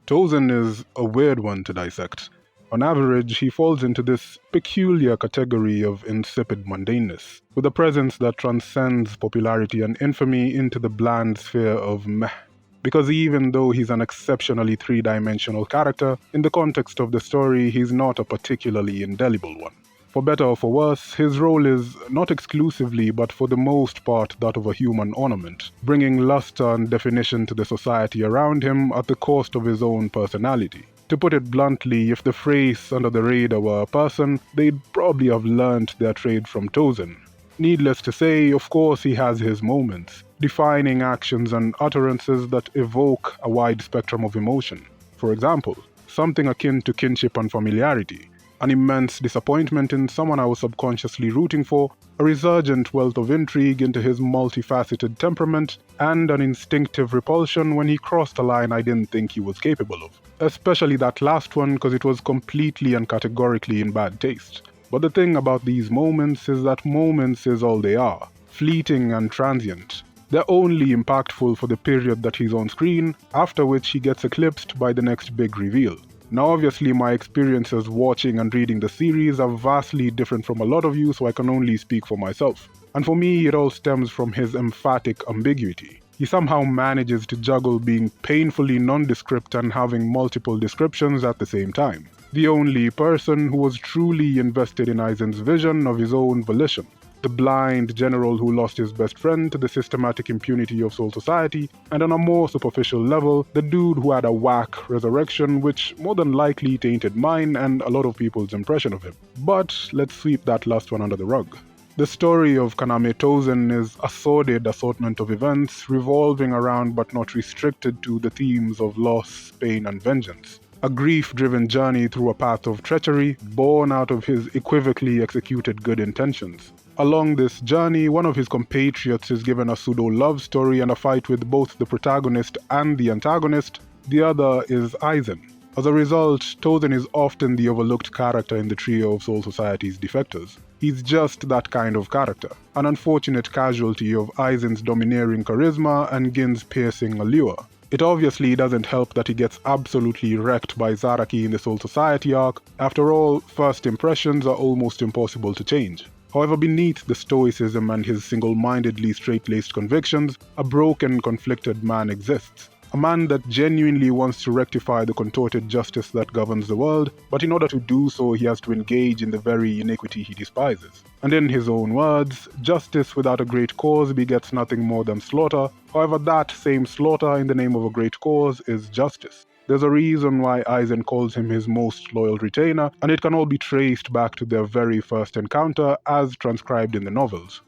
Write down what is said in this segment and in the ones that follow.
Tosen is a weird one to dissect. On average, he falls into this peculiar category of insipid mundaneness, with a presence that transcends popularity and infamy into the bland sphere of meh. Because even though he's an exceptionally three-dimensional character, in the context of the story, he's not a particularly indelible one. For better or for worse, his role is not exclusively but for the most part that of a human ornament, bringing luster and definition to the society around him at the cost of his own personality. To put it bluntly, if the phrase under the radar were a person, they'd probably have learnt their trade from Tosen. Needless to say, of course he has his moments, defining actions and utterances that evoke a wide spectrum of emotion. For example, something akin to kinship and familiarity, an immense disappointment in someone I was subconsciously rooting for, a resurgent wealth of intrigue into his multifaceted temperament, and an instinctive repulsion when he crossed a line I didn't think he was capable of. Especially that last one because it was completely and categorically in bad taste. But the thing about these moments is that moments is all they are, fleeting and transient. They're only impactful for the period that he's on screen, after which he gets eclipsed by the next big reveal. Now obviously my experiences watching and reading the series are vastly different from a lot of you, so I can only speak for myself. And for me, it all stems from his emphatic ambiguity. He somehow manages to juggle being painfully nondescript and having multiple descriptions at the same time. The only person who was truly invested in Aizen's vision of his own volition. The blind general who lost his best friend to the systematic impunity of Soul Society, and on a more superficial level, the dude who had a whack resurrection which more than likely tainted mine and a lot of people's impression of him. But let's sweep that last one under the rug. The story of Kaname Tosen is a sordid assortment of events revolving around but not restricted to the themes of loss, pain, and vengeance. A grief-driven journey through a path of treachery, born out of his equivocally executed good intentions. Along this journey, one of his compatriots is given a pseudo-love story and a fight with both the protagonist and the antagonist. The other is Aizen. As a result, Tosen is often the overlooked character in the trio of Soul Society's defectors. He's just that kind of character, an unfortunate casualty of Aizen's domineering charisma and Gin's piercing allure. It obviously doesn't help that he gets absolutely wrecked by Zaraki in the Soul Society arc. After all, first impressions are almost impossible to change. However, beneath the stoicism and his single-mindedly straight-laced convictions, a broken, conflicted man exists. A man that genuinely wants to rectify the contorted justice that governs the world, but in order to do so he has to engage in the very iniquity he despises. And in his own words, justice without a great cause begets nothing more than slaughter. However, that same slaughter in the name of a great cause is justice. There's a reason why Aizen calls him his most loyal retainer, and it can all be traced back to their very first encounter as transcribed in the novels.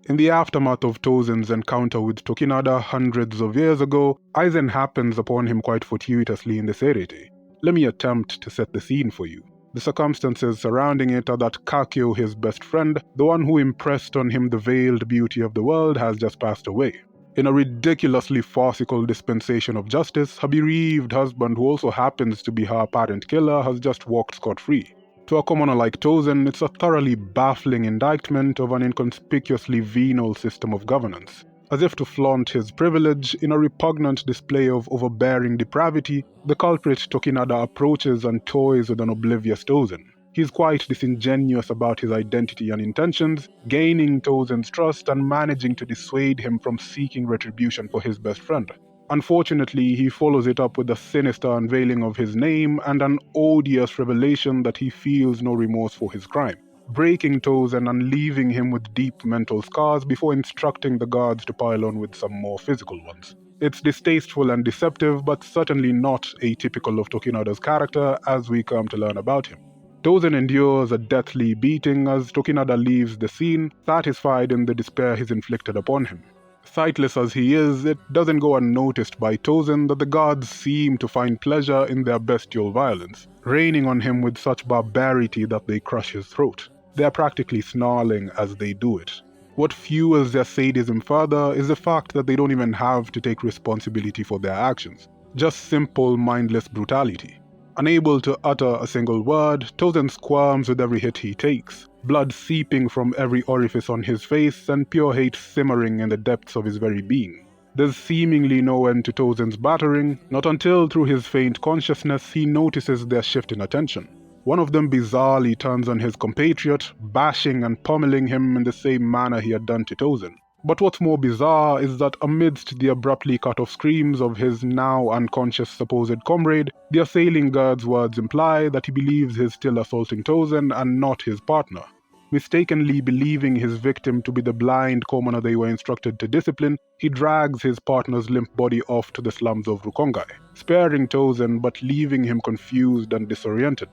In the aftermath of Tosen's encounter with Tokinada hundreds of years ago, Aizen happens upon him quite fortuitously in the Serete. Let me attempt to set the scene for you. The circumstances surrounding it are that Kakyo, his best friend, the one who impressed on him the veiled beauty of the world, has just passed away. In a ridiculously farcical dispensation of justice, her bereaved husband, who also happens to be her apparent killer, has just walked scot-free. To a commoner like Tosen, it's a thoroughly baffling indictment of an inconspicuously venal system of governance. As if to flaunt his privilege, in a repugnant display of overbearing depravity, the culprit Tokinada approaches and toys with an oblivious Tosen. He's quite disingenuous about his identity and intentions, gaining Tosen's trust and managing to dissuade him from seeking retribution for his best friend. Unfortunately, he follows it up with a sinister unveiling of his name and an odious revelation that he feels no remorse for his crime, breaking Tosen and leaving him with deep mental scars before instructing the guards to pile on with some more physical ones. It's distasteful and deceptive, but certainly not atypical of Tokinada's character as we come to learn about him. Tosen endures a deathly beating as Tokinada leaves the scene, satisfied in the despair he's inflicted upon him. Sightless as he is, it doesn't go unnoticed by Tosen that the gods seem to find pleasure in their bestial violence, raining on him with such barbarity that they crush his throat. They are practically snarling as they do it. What fuels their sadism further is the fact that they don't even have to take responsibility for their actions. Just simple, mindless brutality. Unable to utter a single word, Tosen squirms with every hit he takes, blood seeping from every orifice on his face and pure hate simmering in the depths of his very being. There's seemingly no end to Tosen's battering, not until through his faint consciousness he notices their shift in attention. One of them bizarrely turns on his compatriot, bashing and pummeling him in the same manner he had done to Tosen. But what's more bizarre is that amidst the abruptly cut-off screams of his now unconscious supposed comrade, the assailing guard's words imply that he believes he's still assaulting Tosen and not his partner. Mistakenly believing his victim to be the blind commoner they were instructed to discipline, he drags his partner's limp body off to the slums of Rukongai, sparing Tosen but leaving him confused and disoriented.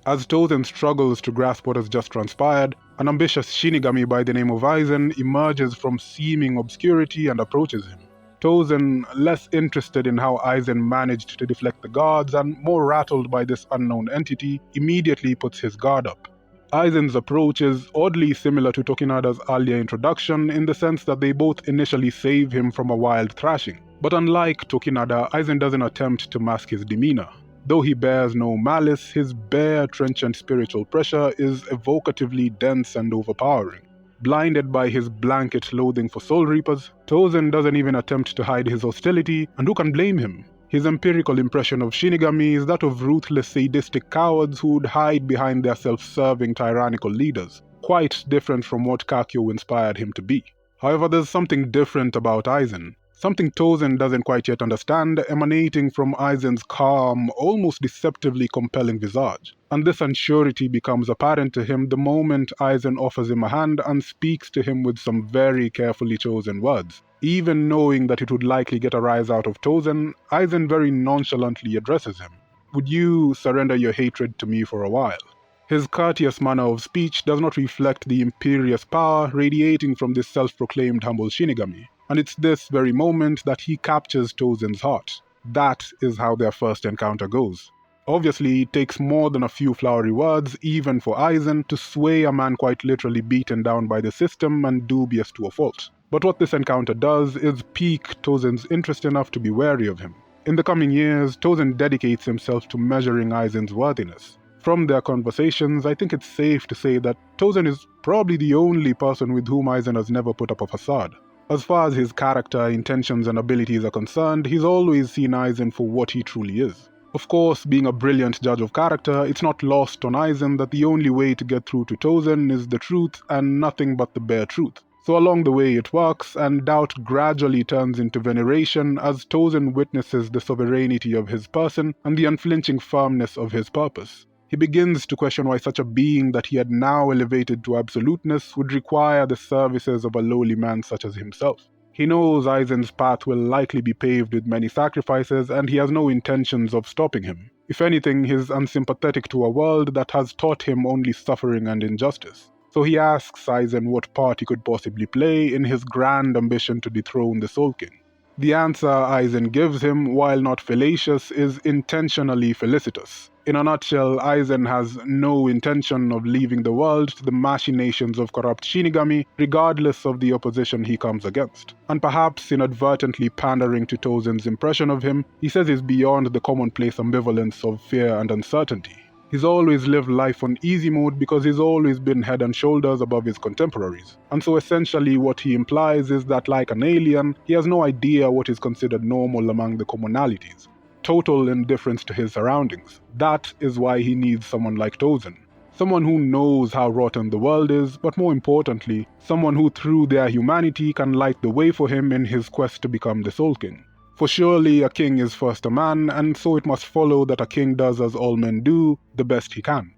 As Tosen struggles to grasp what has just transpired, an ambitious Shinigami by the name of Aizen emerges from seeming obscurity and approaches him. Tosen, less interested in how Aizen managed to deflect the guards and more rattled by this unknown entity, immediately puts his guard up. Aizen's approach is oddly similar to Tokinada's earlier introduction in the sense that they both initially save him from a wild thrashing. But unlike Tokinada, Aizen doesn't attempt to mask his demeanor. Though he bears no malice, his bare, trenchant spiritual pressure is evocatively dense and overpowering. Blinded by his blanket loathing for Soul Reapers, Tosen doesn't even attempt to hide his hostility, and who can blame him? His empirical impression of Shinigami is that of ruthless sadistic cowards who would hide behind their self-serving tyrannical leaders, quite different from what CFYOW inspired him to be. However, there's something different about Aizen. Something Tosen doesn't quite yet understand, emanating from Aizen's calm, almost deceptively compelling visage. And this unsurety becomes apparent to him the moment Aizen offers him a hand and speaks to him with some very carefully chosen words. Even knowing that it would likely get a rise out of Tosen, Aizen very nonchalantly addresses him. "Would you surrender your hatred to me for a while?" His courteous manner of speech does not reflect the imperious power radiating from this self-proclaimed humble Shinigami. And it's this very moment that he captures Tosen's heart. That is how their first encounter goes. Obviously, it takes more than a few flowery words, even for Aizen, to sway a man quite literally beaten down by the system and dubious to a fault. But what this encounter does is pique Tosen's interest enough to be wary of him. In the coming years, Tosen dedicates himself to measuring Aizen's worthiness. From their conversations, I think it's safe to say that Tosen is probably the only person with whom Aizen has never put up a facade. As far as his character, intentions and abilities are concerned, he's always seen Aizen for what he truly is. Of course, being a brilliant judge of character, it's not lost on Aizen that the only way to get through to Tosen is the truth and nothing but the bare truth. So along the way it works, and doubt gradually turns into veneration as Tosen witnesses the sovereignty of his person and the unflinching firmness of his purpose. He begins to question why such a being that he had now elevated to absoluteness would require the services of a lowly man such as himself. He knows Aizen's path will likely be paved with many sacrifices, and he has no intentions of stopping him. If anything, he is unsympathetic to a world that has taught him only suffering and injustice. So he asks Aizen what part he could possibly play in his grand ambition to dethrone the Soul King. The answer Aizen gives him, while not fallacious, is intentionally felicitous. In a nutshell, Aizen has no intention of leaving the world to the machinations of corrupt Shinigami, regardless of the opposition he comes against. And perhaps inadvertently pandering to Tosen's impression of him, he says he's beyond the commonplace ambivalence of fear and uncertainty. He's always lived life on easy mode because he's always been head and shoulders above his contemporaries. And so essentially what he implies is that, like an alien, he has no idea what is considered normal among the commonalities. Total indifference to his surroundings. That is why he needs someone like Tosen. Someone who knows how rotten the world is, but more importantly, someone who through their humanity can light the way for him in his quest to become the Soul King. For surely a king is first a man, and so it must follow that a king does as all men do, the best he can.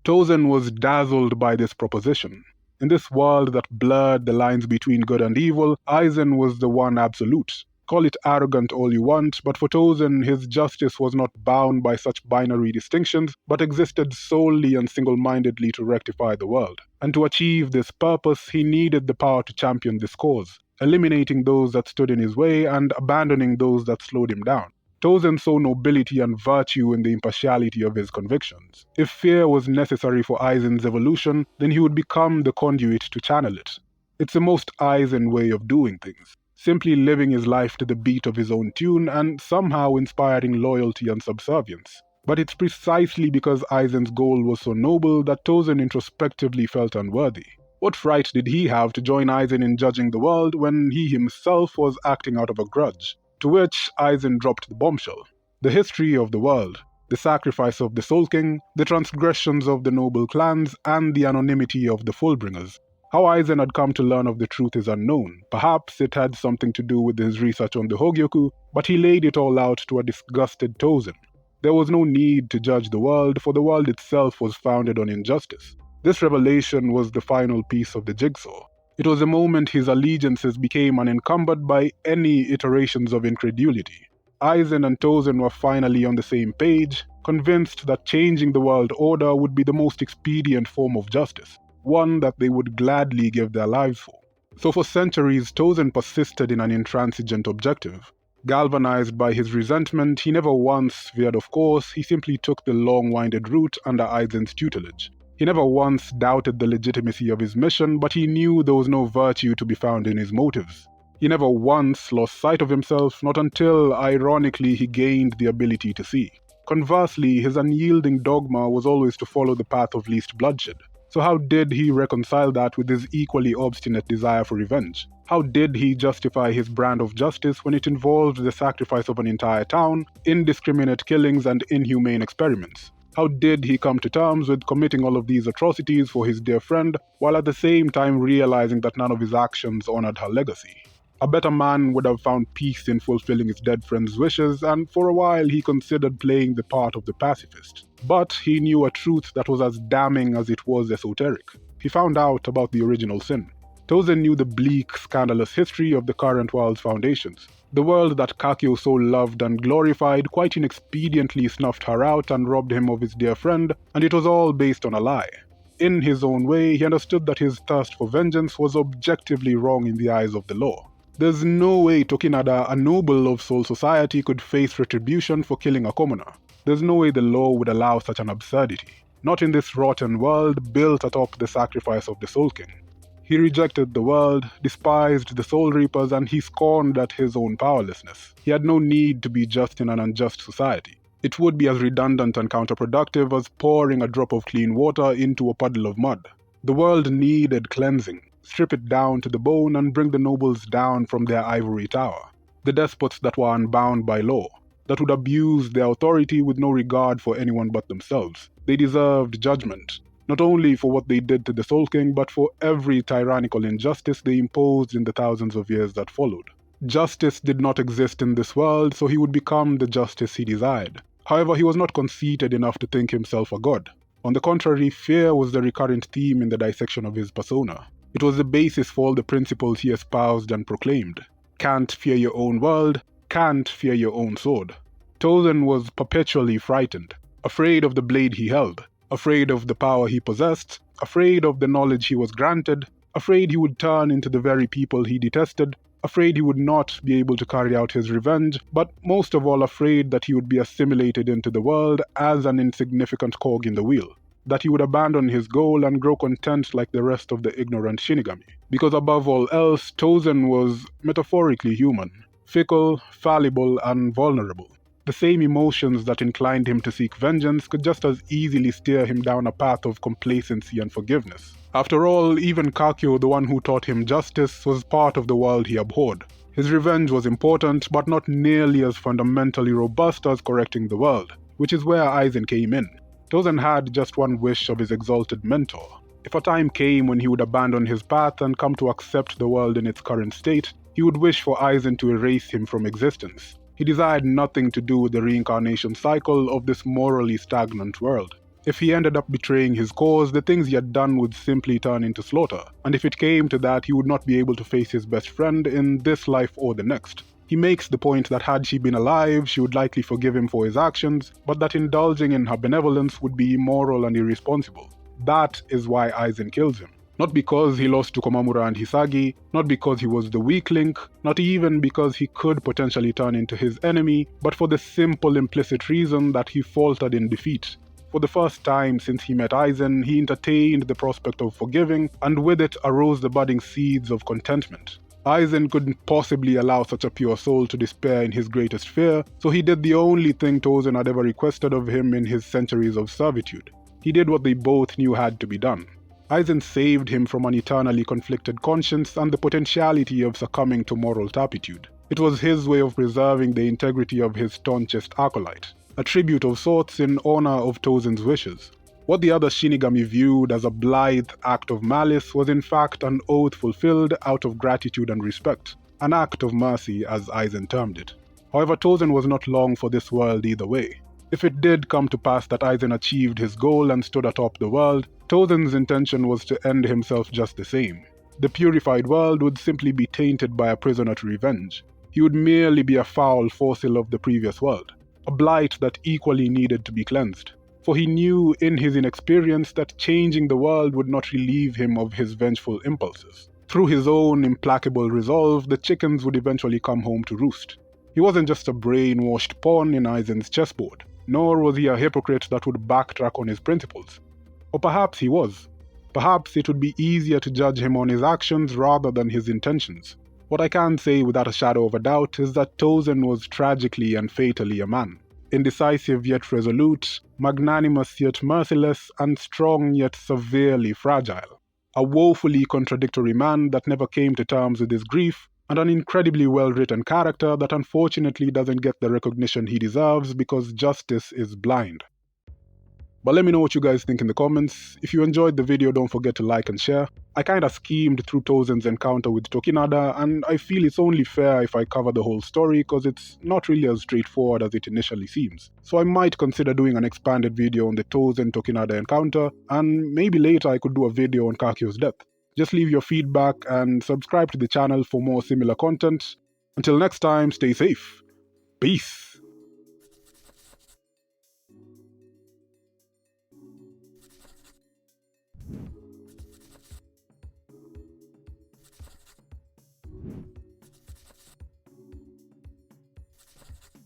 Tosen was dazzled by this proposition. In this world that blurred the lines between good and evil, Aizen was the one absolute. Call it arrogant all you want, but for Tosen, his justice was not bound by such binary distinctions, but existed solely and single-mindedly to rectify the world. And to achieve this purpose, he needed the power to champion this cause, eliminating those that stood in his way and abandoning those that slowed him down. Tosen saw nobility and virtue in the impartiality of his convictions. If fear was necessary for Aizen's evolution, then he would become the conduit to channel it. It's the most Aizen way of doing things, simply living his life to the beat of his own tune and somehow inspiring loyalty and subservience. But it's precisely because Aizen's goal was so noble that Tosen introspectively felt unworthy. What right did he have to join Aizen in judging the world when he himself was acting out of a grudge? To which Aizen dropped the bombshell. The history of the world, the sacrifice of the Soul King, the transgressions of the noble clans, and the anonymity of the Fullbringers. How Aizen had come to learn of the truth is unknown. Perhaps it had something to do with his research on the Hogyoku, but he laid it all out to a disgusted Tosen. There was no need to judge the world, for the world itself was founded on injustice. This revelation was the final piece of the jigsaw. It was the moment his allegiances became unencumbered by any iterations of incredulity. Aizen and Tosen were finally on the same page, convinced that changing the world order would be the most expedient form of justice, one that they would gladly give their lives for. So for centuries, Tosen persisted in an intransigent objective. Galvanized by his resentment, he never once veered off course, he simply took the long-winded route under Aizen's tutelage. He never once doubted the legitimacy of his mission, but he knew there was no virtue to be found in his motives. He never once lost sight of himself, not until, ironically, he gained the ability to see. Conversely, his unyielding dogma was always to follow the path of least bloodshed. So how did he reconcile that with his equally obstinate desire for revenge? How did he justify his brand of justice when it involved the sacrifice of an entire town, indiscriminate killings, and inhumane experiments? How did he come to terms with committing all of these atrocities for his dear friend, while at the same time realizing that none of his actions honored her legacy? A better man would have found peace in fulfilling his dead friend's wishes, and for a while he considered playing the part of the pacifist. But he knew a truth that was as damning as it was esoteric. He found out about the original sin. Tosen knew the bleak, scandalous history of the current world's foundations. The world that Kakyo so loved and glorified quite inexpediently snuffed her out and robbed him of his dear friend, and it was all based on a lie. In his own way, he understood that his thirst for vengeance was objectively wrong in the eyes of the law. There's no way Tokinada, a noble of Soul Society, could face retribution for killing a commoner. There's no way the law would allow such an absurdity. Not in this rotten world built atop the sacrifice of the Soul King. He rejected the world, despised the Soul Reapers, and he scorned at his own powerlessness. He had no need to be just in an unjust society. It would be as redundant and counterproductive as pouring a drop of clean water into a puddle of mud. The world needed cleansing. Strip it down to the bone and bring the nobles down from their ivory tower. The despots that were unbound by law, that would abuse their authority with no regard for anyone but themselves. They deserved judgment, not only for what they did to the Soul King, but for every tyrannical injustice they imposed in the thousands of years that followed. Justice did not exist in this world, so he would become the justice he desired. However, he was not conceited enough to think himself a god. On the contrary, fear was the recurrent theme in the dissection of his persona. It was the basis for all the principles he espoused and proclaimed. Can't fear your own world, can't fear your own sword. Tosen was perpetually frightened, afraid of the blade he held, afraid of the power he possessed, afraid of the knowledge he was granted, afraid he would turn into the very people he detested, afraid he would not be able to carry out his revenge, but most of all afraid that he would be assimilated into the world as an insignificant cog in the wheel. That he would abandon his goal and grow content like the rest of the ignorant Shinigami. Because above all else, Tosen was metaphorically human, fickle, fallible, and vulnerable. The same emotions that inclined him to seek vengeance could just as easily steer him down a path of complacency and forgiveness. After all, even Kakyo, the one who taught him justice, was part of the world he abhorred. His revenge was important, but not nearly as fundamentally robust as correcting the world, which is where Aizen came in. Tosen had just one wish of his exalted mentor. If a time came when he would abandon his path and come to accept the world in its current state, he would wish for Aizen to erase him from existence. He desired nothing to do with the reincarnation cycle of this morally stagnant world. If he ended up betraying his cause, the things he had done would simply turn into slaughter, and if it came to that, he would not be able to face his best friend in this life or the next. He makes the point that had she been alive, she would likely forgive him for his actions, but that indulging in her benevolence would be immoral and irresponsible. That is why Aizen kills him. Not because he lost to Komamura and Hisagi, not because he was the weak link, not even because he could potentially turn into his enemy, but for the simple implicit reason that he faltered in defeat. For the first time since he met Aizen, he entertained the prospect of forgiving, and with it arose the budding seeds of contentment. Aizen couldn't possibly allow such a pure soul to despair in his greatest fear, so he did the only thing Tosen had ever requested of him in his centuries of servitude. He did what they both knew had to be done. Aizen saved him from an eternally conflicted conscience and the potentiality of succumbing to moral turpitude. It was his way of preserving the integrity of his staunchest acolyte, a tribute of sorts in honor of Tosen's wishes. What the other Shinigami viewed as a blithe act of malice was in fact an oath fulfilled out of gratitude and respect, an act of mercy as Aizen termed it. However, Tosen was not long for this world either way. If it did come to pass that Aizen achieved his goal and stood atop the world, Tosen's intention was to end himself just the same. The purified world would simply be tainted by a prisoner to revenge. He would merely be a foul fossil of the previous world, a blight that equally needed to be cleansed. For he knew in his inexperience that changing the world would not relieve him of his vengeful impulses. Through his own implacable resolve, the chickens would eventually come home to roost. He wasn't just a brainwashed pawn in Aizen's chessboard, nor was he a hypocrite that would backtrack on his principles. Or perhaps he was. Perhaps it would be easier to judge him on his actions rather than his intentions. What I can say without a shadow of a doubt is that Tosen was tragically and fatally a man. Indecisive yet resolute, magnanimous yet merciless, and strong yet severely fragile. A woefully contradictory man that never came to terms with his grief, and an incredibly well-written character that unfortunately doesn't get the recognition he deserves because justice is blind. But let me know what you guys think in the comments. If you enjoyed the video, don't forget to like and share. I kinda schemed through Tosen's encounter with Tokinada, and I feel it's only fair if I cover the whole story because it's not really as straightforward as it initially seems. So I might consider doing an expanded video on the Tosen-Tokinada encounter, and maybe later I could do a video on Kakyo's death. Just leave your feedback and subscribe to the channel for more similar content. Until next time, stay safe. Peace.